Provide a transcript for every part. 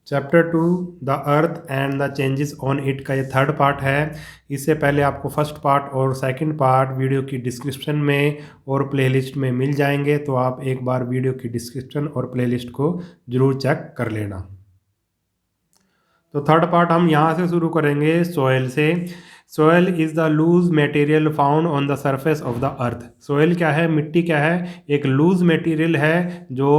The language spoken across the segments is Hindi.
Chapter 2 the earth and the changes on it का ये थर्ड पार्ट है। इससे पहले आपको फर्स्ट पार्ट और सेकंड पार्ट वीडियो की डिस्क्रिप्शन में और प्लेलिस्ट में मिल जाएंगे, तो आप एक बार वीडियो की डिस्क्रिप्शन और प्लेलिस्ट को ज़रूर चेक कर लेना। तो थर्ड पार्ट हम यहाँ से शुरू करेंगे, सॉइल से। Soil is the loose material found on the surface of the earth. Soil क्या है, मिट्टी क्या है, एक लूज मटेरियल है जो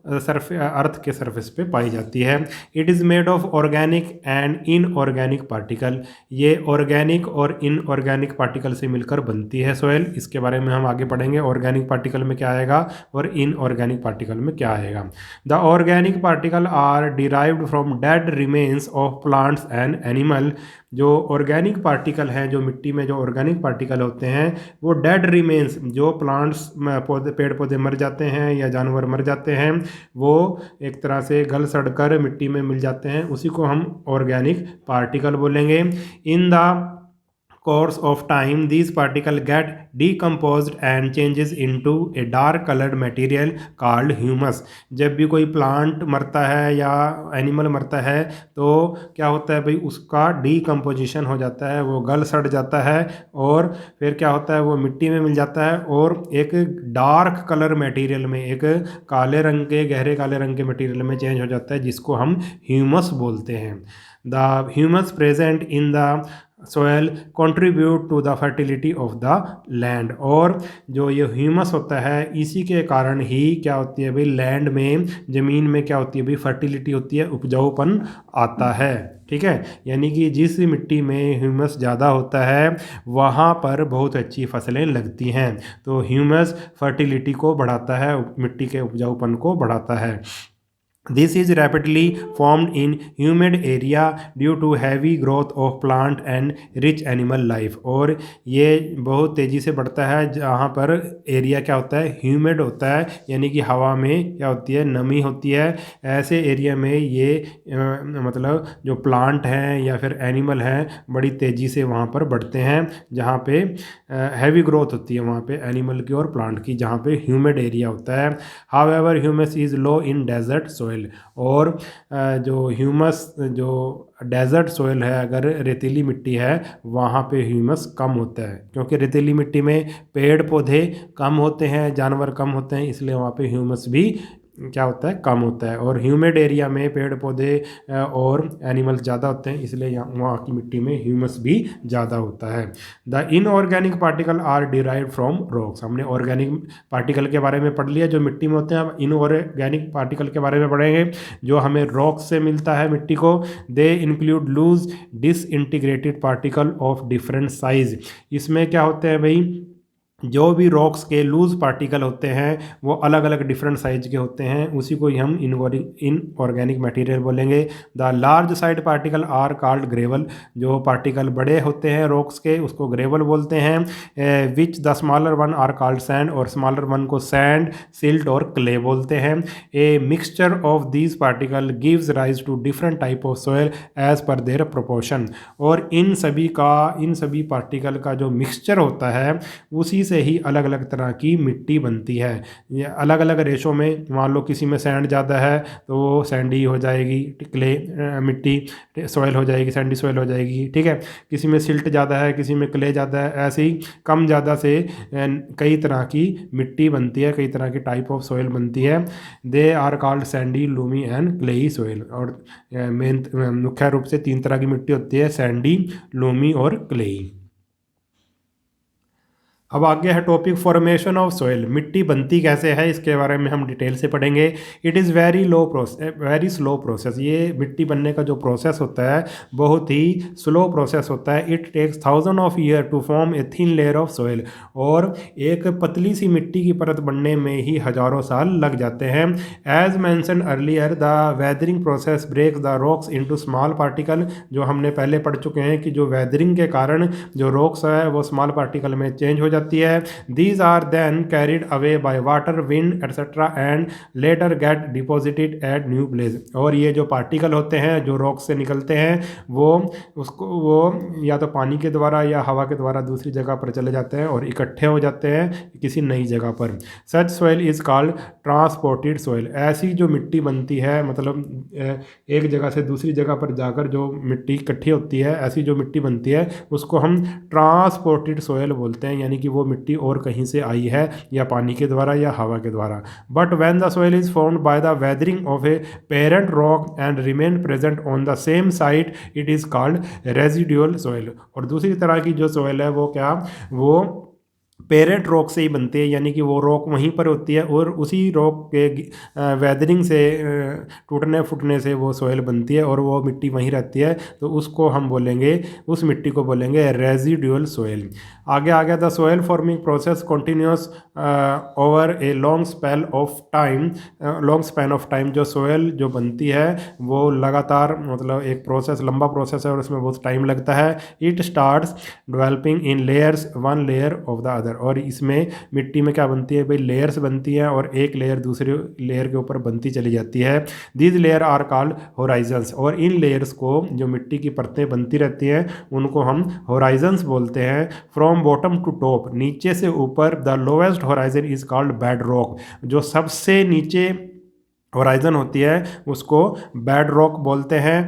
अर्थ के सरफेस पे पाई जाती है। It is made of organic and inorganic particle. ये ऑर्गेनिक और इनऑर्गेनिक पार्टिकल से मिलकर बनती है सॉइल। इसके बारे में हम आगे पढ़ेंगे, ऑर्गेनिक पार्टिकल में क्या आएगा और इनऑर्गेनिक पार्टिकल में क्या आएगा। The organic particle are derived from dead remains of plants and animal. जो ऑर्गेनिक पार्टिकल हैं, जो मिट्टी में जो ऑर्गेनिक पार्टिकल होते हैं, वो डेड रिमेन्स, जो प्लांट्स पौधे पेड़ पौधे मर जाते हैं या जानवर मर जाते हैं, वो एक तरह से गल सड़ कर मिट्टी में मिल जाते हैं, उसी को हम ऑर्गेनिक पार्टिकल बोलेंगे। In the course of time these particles get decomposed and changes into a dark colored material called humus। जब भी कोई प्लांट मरता है या एनिमल मरता है तो क्या होता है भाई, उसका डीकम्पोजिशन हो जाता है, वो गल सड़ जाता है और फिर क्या होता है, वो मिट्टी में मिल जाता है और एक डार्क कलर मटेरियल में, एक काले रंग के, गहरे काले रंग के मटेरियल में चेंज हो जाता है, जिसको हम ह्यूमस बोलते हैं। The humus present in the soil contribute to the fertility of the land. और जो ये ह्यूमस होता है, इसी के कारण ही क्या होती है भाई, लैंड में, ज़मीन में क्या होती है भाई, फर्टिलिटी होती है, उपजाऊपन आता है। ठीक है, यानी कि जिस मिट्टी में ह्यूमस ज़्यादा होता है वहाँ पर बहुत अच्छी फसलें लगती हैं। तो ह्यूमस फर्टिलिटी को बढ़ाता है, मिट्टी के उपजाऊपन को बढ़ाता है। This is rapidly formed in humid area due to heavy growth of plant and rich animal life। और ये बहुत तेज़ी से बढ़ता है जहाँ पर एरिया क्या होता है, ह्यूमिड होता है, यानी कि हवा में क्या होती है, नमी होती है। ऐसे एरिया में ये मतलब जो प्लांट हैं या फिर एनिमल हैं, बड़ी तेज़ी से वहाँ पर बढ़ते हैं, जहाँ पे हैवी ग्रोथ होती है वहाँ पे एनिमल की और प्लांट की, जहाँ पे ह्यूमिड एरिया होता है। However humus is low in desert soil. और जो ह्यूमस, जो डेजर्ट सोइल है, अगर रेतीली मिट्टी है, वहाँ पे ह्यूमस कम होता है, क्योंकि रेतीली मिट्टी में पेड़ पौधे कम होते हैं, जानवर कम होते हैं, इसलिए वहाँ पे ह्यूमस भी क्या होता है, कम होता है। और ह्यूमिड एरिया में पेड़ पौधे और एनिमल्स ज़्यादा होते हैं, इसलिए वहाँ की मिट्टी में ह्यूमस भी ज़्यादा होता है। The inorganic particle are derived from rocks. हमने ऑर्गेनिक पार्टिकल के बारे में पढ़ लिया जो मिट्टी में होते हैं, अब इनऑर्गेनिक पार्टिकल के बारे में पढ़ेंगे जो हमें रॉक से मिलता है मिट्टी को। They include loose disintegrated particle of different size. इसमें क्या होते हैं भाई, जो भी रॉक्स के लूज पार्टिकल होते हैं वो अलग अलग डिफरेंट साइज के होते हैं, उसी को ही हम इनऑर्गेनिक मटेरियल बोलेंगे। The large sized particle are called gravel. जो पार्टिकल बड़े होते हैं रॉक्स के, उसको ग्रेवल बोलते हैं। Which the smaller one are called sand. और स्मॉलर वन को सैंड, सिल्ट और क्ले बोलते हैं। A mixture of these particle gives rise to different type of soil as per their proportion. और इन सभी पार्टिकल का जो मिक्सचर होता है, उसी से ही अलग अलग तरह की मिट्टी बनती है। ये अलग अलग रेशों में, मान लो किसी में सैंड ज़्यादा है तो वो सैंडी हो जाएगी, क्ले मिट्टी सॉइल हो जाएगी, सैंडी सॉइल हो जाएगी। ठीक है, किसी में सिल्ट ज़्यादा है, किसी में क्ले ज़्यादा है, ऐसे ही कम ज़्यादा से कई तरह की मिट्टी बनती है, कई तरह की टाइप ऑफ सॉइल बनती है। They are called sandy, loamy and clayey soil. और मेन मुख्य रूप से 3 तरह की मिट्टी होती है, सैंडी, लूमी और क्लेई। अब आगे है टॉपिक फॉर्मेशन ऑफ सॉइल। मिट्टी बनती कैसे है, इसके बारे में हम डिटेल से पढ़ेंगे। It is very slow process. ये मिट्टी बनने का जो प्रोसेस होता है बहुत ही स्लो प्रोसेस होता है। It takes 1000 of year to form a thin layer of soil. और एक पतली सी मिट्टी की परत बनने में ही हज़ारों साल लग जाते हैं। As mentioned earlier the weathering process breaks the rocks into small particle. जो हमने पहले पढ़ चुके हैं कि जो वेदरिंग के कारण जो रॉक्स है वो स्मॉल पार्टिकल में चेंज हो जाती है। These are then carried away by water, wind etcetera and later get deposited at new place. और ये जो पार्टिकल होते हैं जो रॉक से निकलते हैं वो या तो पानी के द्वारा या हवा के द्वारा दूसरी जगह पर चले जाते हैं और इकट्ठे हो जाते हैं किसी नई जगह पर। Such soil is called transported soil. ऐसी जो मिट्टी बनती है, मतलब एक जगह से दूसरी जगह पर जाकर जो मिट्टी इकट्ठी होती है, ऐसी जो मिट्टी बनती है उसको हम ट्रांसपोर्टेड सॉइल बोलते हैं, यानी कि वो मिट्टी और कहीं से आई है या पानी के द्वारा या हवा के द्वारा। But when the soil is formed by the weathering of a parent rock and remain present on the same site, it is called residual soil. और दूसरी तरह की जो सॉइल है वो क्या, वो पेरेंट रॉक से ही बनती है, यानी कि वो रॉक वहीं पर होती है और उसी रॉक के वेदरिंग से, टूटने फूटने से वो सॉइल बनती है और वो मिट्टी वहीं रहती है, तो उसको हम बोलेंगे, उस मिट्टी को बोलेंगे रेजिडुअल सॉइल। आगे आ गया, the soil forming process continuous over a long spell of time. Long span of time, जो सॉइल जो बनती है वो लगातार, मतलब एक प्रोसेस, लंबा प्रोसेस है और उसमें बहुत टाइम लगता है। It starts developing in layers, one layer of the other. और इसमें मिट्टी में क्या बनती है भाई, लेयर्स बनती हैं और एक लेयर दूसरे लेयर के ऊपर बनती चली जाती है। These layer are called horizons. और इन लेयर्स को, जो मिट्टी की परतें बनती रहती हैं, उनको हम होराइजन्स बोलते हैं। फ्रॉम बॉटम टू टॉप, नीचे से ऊपर, the lowest horizon is called bed rock. जो सबसे नीचे होराइजन होती है उसको बेड रॉक बोलते हैं।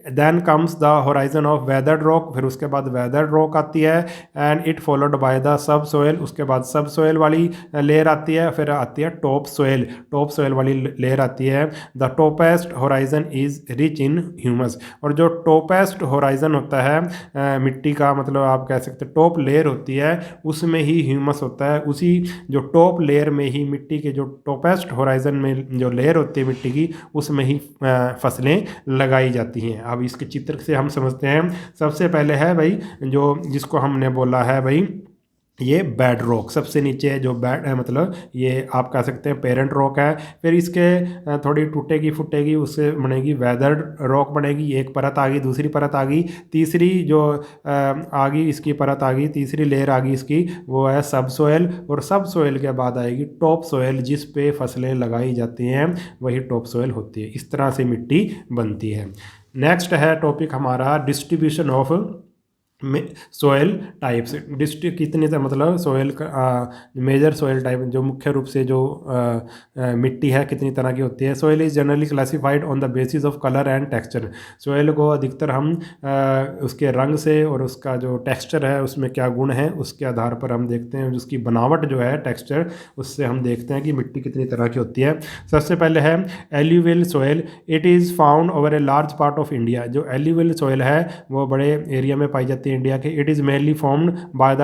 Then comes the horizon of weathered rock, फिर उसके बाद वेदर्ड रॉक आती है। And it followed by the sub soil, उसके बाद सब सोयल वाली लेयर आती है, फिर आती है टॉप सोयल, टॉप सोयल वाली लेयर आती है। The toppest horizon is rich in humus. और जो टॉपेस्ट होराइजन होता है मिट्टी का, मतलब आप कह सकते हैं टॉप लेयर होती है, उसमें ही ह्यूमस होता है। उसी जो टॉप लेयर में ही, मिट्टी के जो टॉपेस्ट होराइजन में जो लेयर होती है मिट्टी की, उसमें ही फसलें लगाई जाती हैं। अब इसके चित्र से हम समझते हैं। सबसे पहले है भाई जो, जिसको हमने बोला है भाई ये बेड रॉक, सबसे नीचे है जो बेड है, मतलब ये आप कह सकते हैं पेरेंट रॉक है। फिर इसके थोड़ी टूटेगी फूटेगी, उससे बनेगी वेदर्ड रॉक बनेगी, एक परत आ गई, दूसरी परत आ गई, तीसरी जो आ गई इसकी परत आ गई, तीसरी लेयर आ गई इसकी, वो है सब सोयल। और सब सोयल के बाद आएगी टॉप सोयल, जिस पे फसलें लगाई जाती हैं वही टॉप सोयल होती है। इस तरह से मिट्टी बनती है। नेक्स्ट है टॉपिक हमारा distribution of soil types. District कितने से, मतलब सोयल का मेजर सोयल टाइप, जो मुख्य रूप से जो मिट्टी है कितनी तरह की होती है। Soil is generally classified on the basis of colour and texture. Soil को अधिकतर हम उसके रंग से और उसका जो टेक्सचर है उसमें क्या गुण है उसके आधार पर हम देखते हैं, उसकी बनावट जो है टेक्सचर, उससे हम देखते हैं कि मिट्टी कितनी तरह की होती है। सबसे पहले है alluvial soil. It is found over a large part of India. जो एल्यूवियल सोयल है वो बड़े एरिया में पाई जाती है इंडिया के। It is mainly formed by the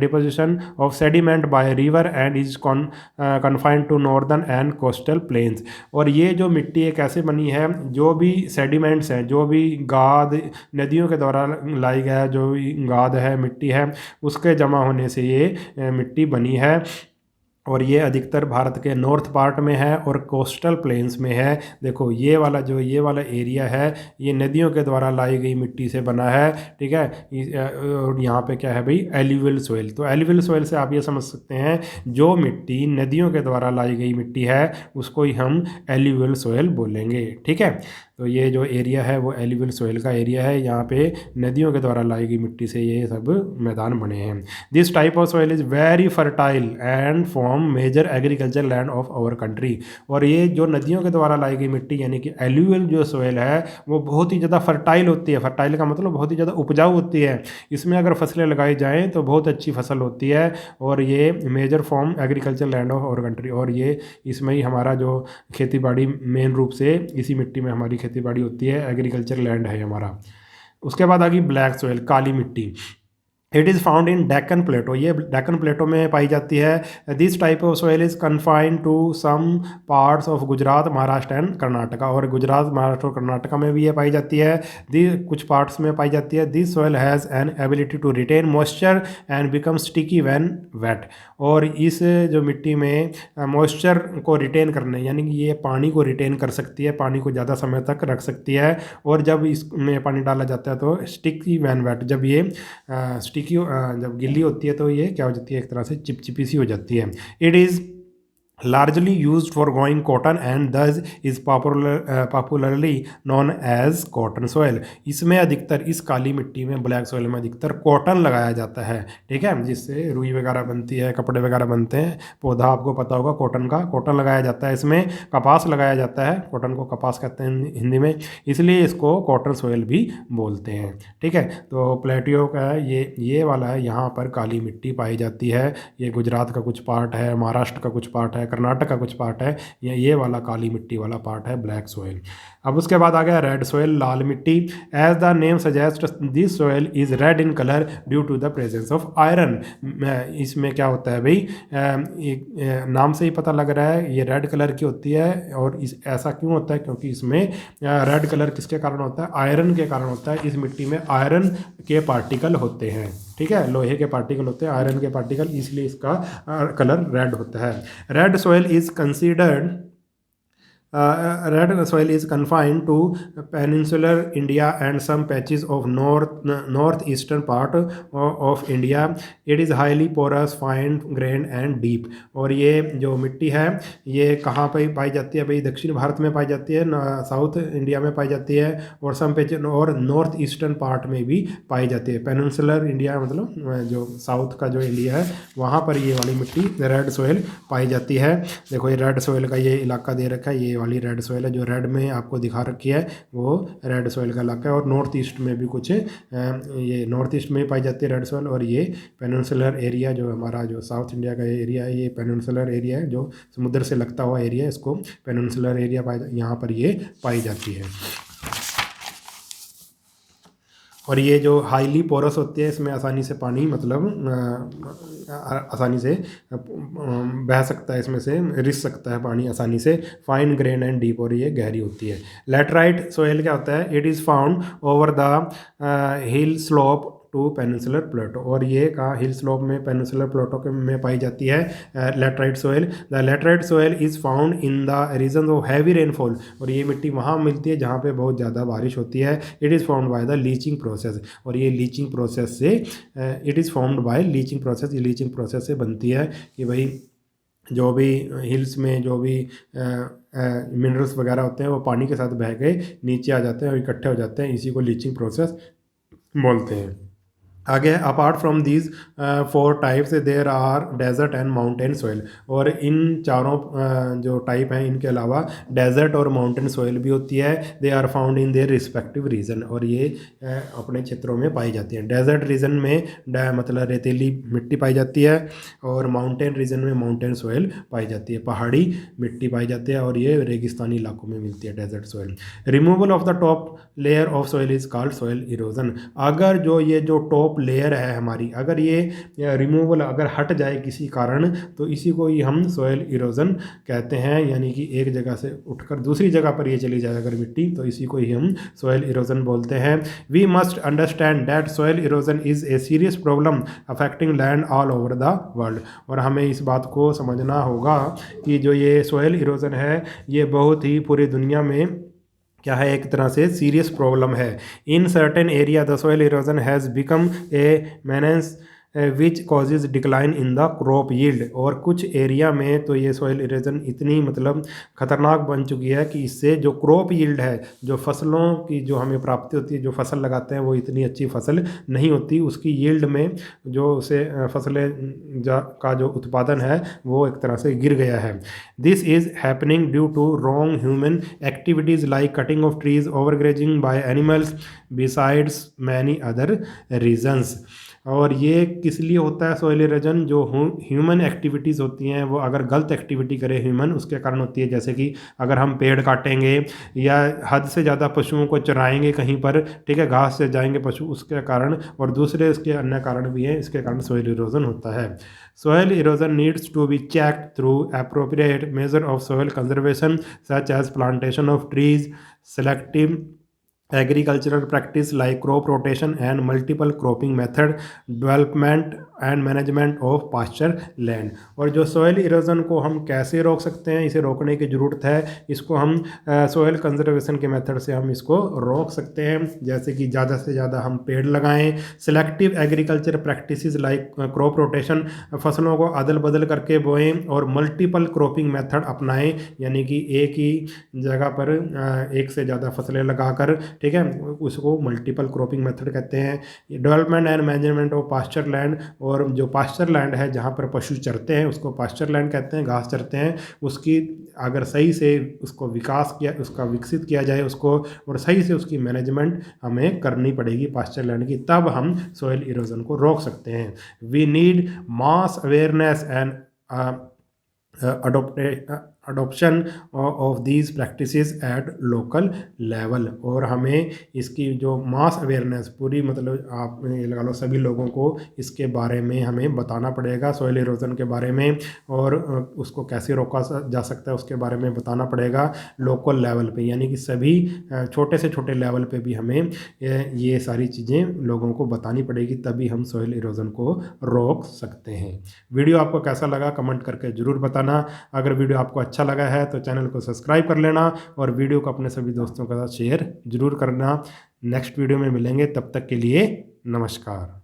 deposition of sediment by river and is confined to northern and coastal plains. और ये जो मिट्टी एक ऐसे बनी है, जो भी सेडिमेंट्स हैं, जो भी गाद नदियों के द्वारा लाई गया जो भी गाद है, मिट्टी है, उसके जमा होने से ये मिट्टी बनी है। और ये अधिकतर भारत के नॉर्थ पार्ट में है और कोस्टल प्लेन्स में है। देखो ये वाला एरिया है, ये नदियों के द्वारा लाई गई मिट्टी से बना है, ठीक है। और यहाँ पे क्या है भाई, एल्यूवियल सोइल। तो एल्यूवियल सोइल से आप ये समझ सकते हैं जो मिट्टी नदियों के द्वारा लाई गई मिट्टी है उसको ही हम एल्यूवियल सोइल बोलेंगे, ठीक है। तो ये जो एरिया है वो एल्यूवियल सोइल का एरिया है, यहाँ पे नदियों के द्वारा लाई गई मिट्टी से ये सब मैदान बने हैं। This type of soil is very fertile and form major agriculture land of our country. और ये जो नदियों के द्वारा लाई गई मिट्टी यानी कि एल्यूवियल जो सोइल है वो बहुत ही ज़्यादा फर्टाइल होती है। फर्टाइल का मतलब बहुत ही ज़्यादा उपजाऊ होती है। इसमें अगर फसलें लगाई जाएँ तो बहुत अच्छी फसल होती है। और ये major form agriculture land of our country, और ये इसमें ही हमारा जो खेती बाड़ी मेन रूप से इसी मिट्टी में हमारी खेती बाड़ी होती है, एग्रीकल्चर लैंड है हमारा। उसके बाद आ गई ब्लैक सोइल, काली मिट्टी। It is found in Deccan plateau. ये डेक्कन प्लेटो में पाई जाती है। This type of soil is confined to some parts of Gujarat, Maharashtra and Karnataka. और गुजरात, महाराष्ट्र और कर्नाटका में भी ये पाई जाती है। कुछ पार्ट्स में पाई जाती है। This soil has an ability to retain moisture and become sticky when wet. और इस जो मिट्टी में मॉइस्चर को रिटेन करने, यानी कि ये पानी को रिटेन कर सकती है, पानी को ज़्यादा समय तक रख सकती है। और जब इसमें पानी डाला जाता है तो स्टिकी व्हेन वेट, जब ये स्टिकी जब गिल्ली होती है तो ये क्या हो जाती है, एक तरह से चिपचिपी सी हो जाती है। It is largely used for growing cotton and thus is popularly known as cotton soil। इसमें अधिकतर, इस काली मिट्टी में, ब्लैक सॉइल में अधिकतर कॉटन लगाया जाता है, ठीक है, जिससे रुई वगैरह बनती है, कपड़े वगैरह बनते हैं। पौधा आपको पता होगा कॉटन का, कॉटन लगाया जाता है। इसमें कपास लगाया जाता है, कॉटन को कपास कहते हैं हिंदी में, इसलिए इसको कॉटन सॉइल भी बोलते हैं, ठीक है। तो प्लेटियो का ये वाला है, यहाँ पर काली मिट्टी पाई जाती है। ये गुजरात का कुछ पार्ट है, महाराष्ट्र का कुछ पार्ट है, कर्नाटक का कुछ पार्ट है। ये वाला काली मिट्टी वाला पार्ट है ब्लैक सॉइल। अब उसके बाद आ गया रेड सॉइल, लाल मिट्टी। As the name suggest this soil is red in colour due to the presence of iron. इसमें क्या होता है भाई, नाम से ही पता लग रहा है ये रेड कलर की होती है। और ऐसा क्यों होता है, क्योंकि इसमें रेड कलर किसके कारण होता है, आयरन के कारण होता है। इस मिट्टी में आयरन के पार्टिकल होते हैं, ठीक है, लोहे के पार्टिकल होते हैं, आयरन के पार्टिकल, इसलिए इसका कलर रेड होता है। Red soil is considered red soil is confined to peninsular India and some patches of northeastern part of India. It is highly porous, fine grained and deep। और ये जो मिट्टी है ये कहाँ पे पाई जाती है भाई, दक्षिण भारत में पाई जाती है, साउथ इंडिया में पाई जाती है, और सम पैचेज और नॉर्थ ईस्टर्न पार्ट में भी पाई जाती है। पेनिनसुलर इंडिया मतलब जो साउथ का जो इंडिया है वहाँ पर ये वाली मिट्टी रेड सॉइल पाई जाती है। देखो ये रेड सॉइल का ये इलाका दे रखा है, ये वाली रेड सॉइल है, जो रेड में आपको दिखा रखी है वो रेड सॉइल का इलाका है। और नॉर्थ ईस्ट में भी कुछ ये नॉर्थ ईस्ट में पाई जाती है रेड सॉइल। और ये पेनिनसुलर एरिया जो हमारा जो साउथ इंडिया का एरिया है, ये पेनिनसुलर एरिया है, जो समुद्र से लगता हुआ एरिया है, इसको पेनिनसुलर एरिया यहाँ पर ये पाई जाती है। और ये जो हाईली पोरस होती है, इसमें आसानी से पानी मतलब आसानी से बह सकता है, इसमें से रिस सकता है पानी आसानी से। फाइन ग्रेन एंड डीप, और ये गहरी होती है। लैटराइट सॉइल क्या होता है, it is found over the hill slope to peninsular plateau. और ये कहाँ, हिल स्लोप में, पेनिनसुलर प्लेटो के में पाई जाती है laterite soil. The laterite soil is found in the region of heavy rainfall. और ये मिट्टी वहाँ मिलती है जहाँ पे बहुत ज़्यादा बारिश होती है। It is found by the leaching process. और ये लीचिंग प्रोसेस से it is found by leaching process, ये लीचिंग प्रोसेस से बनती है कि भाई जो भी हिल्स में जो भी मिनरल्स वगैरह होते हैं वो पानी के साथ बह के नीचे आ जाते हैं और इकट्ठे हो जाते हैं, इसी को लीचिंग प्रोसेस बोलते हैं। आगे, apart from these 4 types there are desert and mountain soil. और इन चारों जो टाइप हैं इनके अलावा डेजर्ट और माउंटेन सॉइल भी होती है। They are found in their respective region. और ये अपने क्षेत्रों में पाई जाती हैं। डेजर्ट रीजन में मतलब रेतीली मिट्टी पाई जाती है, और माउंटेन रीजन में माउंटेन सॉइल पाई जाती है, पहाड़ी मिट्टी पाई जाती है, और ये रेगिस्तानी इलाकों में मिलती है desert soil. Removal of the top layer of soil is called soil erosion. अगर ये जो टॉप लेयर है हमारी, अगर ये रिमूवल अगर हट जाए किसी कारण, तो इसी को ही हम सॉइल इरोजन कहते हैं। यानी कि एक जगह से उठकर दूसरी जगह पर ये चली जाए अगर मिट्टी, तो इसी को ही हम सॉइल इरोजन बोलते हैं। We must understand that soil erosion is a serious problem affecting land all over the world. और हमें इस बात को समझना होगा कि जो ये सॉइल इरोजन है ये बहुत ही पूरी दुनिया में क्या है, एक तरह से सीरियस प्रॉब्लम है। In certain area the soil erosion has become a menace which causes decline in the crop yield. और कुछ एरिया में तो ये सॉइल इरोजन इतनी मतलब ख़तरनाक बन चुकी है कि इससे जो क्रॉप यील्ड है, जो फसलों की जो हमें प्राप्ति होती है, जो फसल लगाते हैं वो इतनी अच्छी फसल नहीं होती, उसकी यील्ड में जो उसे फसलें का जो उत्पादन है वो एक तरह से गिर गया है। This is happening due to wrong human activities like cutting of trees, overgrazing by animals, besides many other reasons. और ये किस लिए होता है सॉइल इरोजन, जो ह्यूमन एक्टिविटीज़ होती हैं वो अगर गलत एक्टिविटी करे ह्यूमन, उसके कारण होती है। जैसे कि अगर हम पेड़ काटेंगे या हद से ज़्यादा पशुओं को चराएंगे कहीं पर, ठीक है, घास से जाएंगे पशु, उसके कारण, और दूसरे इसके अन्य कारण भी हैं, इसके कारण सॉइल इरोजन होता है। Soil erosion needs to be checked through appropriate measure of soil conservation such as plantation of trees, selective agricultural practice like crop rotation and multiple cropping method, development and management of pasture land. और जो सॉइल इरोजन को हम कैसे रोक सकते हैं, इसे रोकने की ज़रूरत है, इसको हम सॉइल कंजर्वेशन के मेथड से हम इसको रोक सकते हैं। जैसे कि ज़्यादा से ज़्यादा हम पेड़ लगाएं, selective agriculture practices like crop rotation, फसलों को अदल बदल करके बोएं, और मल्टीपल क्रॉपिंग मेथड अपनाएं, यानी कि एक ही जगह पर एक से ज़्यादा फसलें लगाकर, ठीक है, उसको मल्टीपल क्रॉपिंग मेथड कहते हैं। Development and management of pasture land, और जो पास्चर लैंड है जहाँ पर पशु चरते हैं उसको पास्चर लैंड कहते हैं, घास चरते हैं, उसकी अगर सही से उसको उसका विकसित किया जाए उसको, और सही से उसकी मैनेजमेंट हमें करनी पड़ेगी पास्चर लैंड की, तब हम सॉइल इरोजन को रोक सकते हैं। We need mass awareness and adoption of these practices at local level. और हमें इसकी जो मास अवेयरनेस पूरी, मतलब आप ये लगा लो सभी लोगों को इसके बारे में हमें बताना पड़ेगा, सॉइल इरोजन के बारे में, और उसको कैसे रोका जा सकता है उसके बारे में बताना पड़ेगा लोकल लेवल पे, यानी कि सभी छोटे से छोटे लेवल पे भी हमें ये सारी चीज़ें लोगों को बतानी पड़ेगी, तभी हम सॉइल इरोजन को रोक सकते हैं। वीडियो आपको कैसा लगा कमेंट करके ज़रूर बताना। अगर वीडियो आपको अच्छा लगा है तो चैनल को सब्सक्राइब कर लेना, और वीडियो को अपने सभी दोस्तों के साथ शेयर जरूर करना। नेक्स्ट वीडियो में मिलेंगे, तब तक के लिए नमस्कार।